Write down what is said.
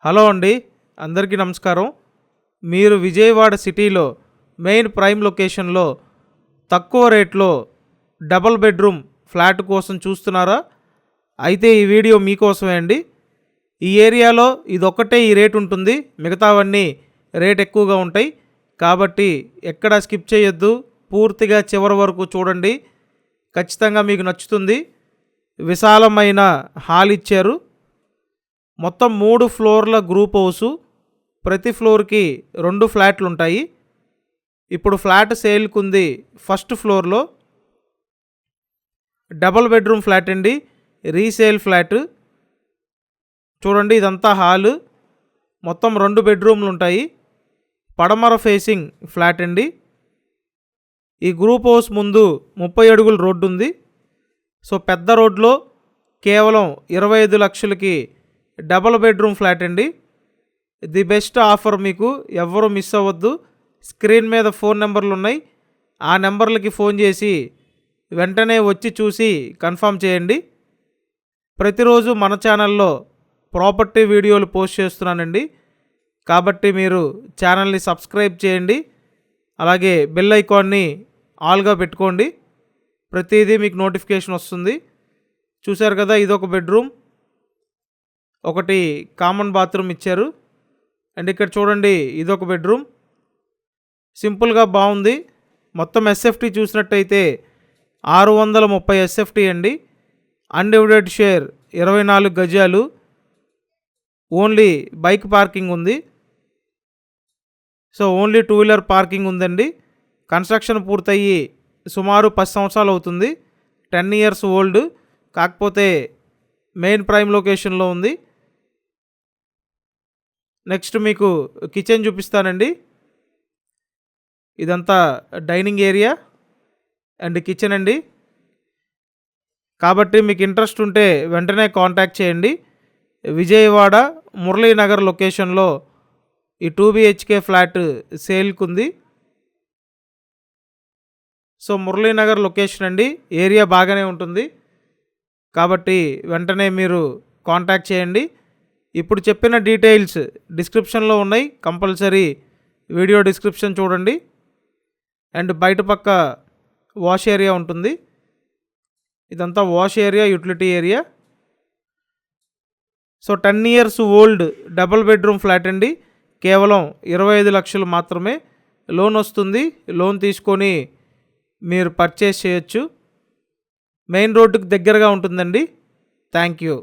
Hello అండి, అందరికీ నమస్కారం. మీరు విజయవాడ సిటీలో మెయిన్ ప్రైమ్ లొకేషన్లో తక్కువ రేట్లో డబుల్ బెడ్రూమ్ ఫ్లాట్ కోసం చూస్తున్నారా? అయితే ఈ వీడియో మీకోసమే అండి. ఈ ఏరియాలో ఇదొక్కటే ఈ రేట్ ఉంటుంది, మిగతావన్నీ రేట్ ఎక్కువగా ఉంటాయి. కాబట్టి ఎక్కడా స్కిప్ చేయొద్దు, పూర్తిగా చివరి వరకు చూడండి. ఖచ్చితంగా మీకు నచ్చుతుంది. విశాలమైన హాల్ ఇచ్చారు. మొత్తం 3 ఫ్లోర్ల గ్రూప్ హౌసు. ప్రతి ఫ్లోర్కి 2 ఫ్లాట్లు ఉంటాయి. ఇప్పుడు ఫ్లాట్ సేల్కి ఉంది ఫస్ట్ ఫ్లోర్లో. డబుల్ బెడ్రూమ్ ఫ్లాట్ అండి, రీసేల్ ఫ్లాట్. చూడండి, ఇదంతా హాలు. మొత్తం 2 బెడ్రూమ్లు ఉంటాయి. పడమర ఫేసింగ్ ఫ్లాట్ అండి. ఈ గ్రూప్ హౌస్ ముందు 30 అడుగుల రోడ్డు ఉంది. సో పెద్ద రోడ్లో కేవలం 25 లక్షలకి డబుల్ బెడ్రూమ్ ఫ్లాట్ అండి. ది బెస్ట్ ఆఫర్, మీకు ఎవ్వరూ మిస్ అవ్వద్దు. స్క్రీన్ మీద ఫోన్ నెంబర్లు ఉన్నాయి, ఆ నెంబర్లకి ఫోన్ చేసి వెంటనే వచ్చి చూసి కన్ఫర్మ్ చేయండి. ప్రతిరోజు మన ఛానల్లో ప్రాపర్టీ వీడియోలు పోస్ట్ చేస్తున్నానండి, కాబట్టి మీరు ఛానల్ని సబ్స్క్రైబ్ చేయండి. అలాగే బెల్ ఐకాన్ని ఆల్గా పెట్టుకోండి, ప్రతిదీ మీకు నోటిఫికేషన్ వస్తుంది. చూశారు కదా, ఇదొక బెడ్రూమ్, ఒకటి కామన్ బాత్రూమ్ ఇచ్చారు. అండ్ ఇక్కడ చూడండి, ఇదొక బెడ్రూమ్. సింపుల్గా బాగుంది. మొత్తం ఎస్ఎఫ్టీ చూసినట్టయితే 630 ఎస్ఎఫ్టీ అండి. అన్డివైడెడ్ షేర్ 24 గజాలు. ఓన్లీ బైక్ పార్కింగ్ ఉంది. సో ఓన్లీ 2 వీలర్ పార్కింగ్ ఉందండి. కన్స్ట్రక్షన్ పూర్తయ్యి సుమారు 10 సంవత్సరాలు అవుతుంది. 10 ఇయర్స్ ఓల్డ్. కాకపోతే మెయిన్ ప్రైమ్ లొకేషన్లో ఉంది. నెక్స్ట్ మీకు కిచెన్ చూపిస్తానండి. ఇదంతా డైనింగ్ ఏరియా అండ్ కిచెన్ అండి. కాబట్టి మీకు ఇంట్రెస్ట్ ఉంటే వెంటనే కాంటాక్ట్ చేయండి. విజయవాడ మురళీనగర్ లొకేషన్లో ఈ 2 BHK ఫ్లాట్ సేల్కి ఉంది. సో మురళీనగర్ లొకేషన్ అండి, ఏరియా బాగానే ఉంటుంది. కాబట్టి వెంటనే మీరు కాంటాక్ట్ చేయండి. ఇప్పుడు చెప్పిన డీటెయిల్స్ డిస్క్రిప్షన్లో ఉన్నాయి, కంపల్సరీ వీడియో డిస్క్రిప్షన్ చూడండి. అండ్ బయట పక్క వాష్ ఏరియా ఉంటుంది. ఇదంతా wash area, utility area. So 10 years old double bedroom flat అండి. కేవలం 25 లక్షలు మాత్రమే లోన్ వస్తుంది. లోన్ తీసుకొని మీరు పర్చేస్ చేయొచ్చు. మెయిన్ రోడ్డుకి దగ్గరగా ఉంటుందండి. Thank you.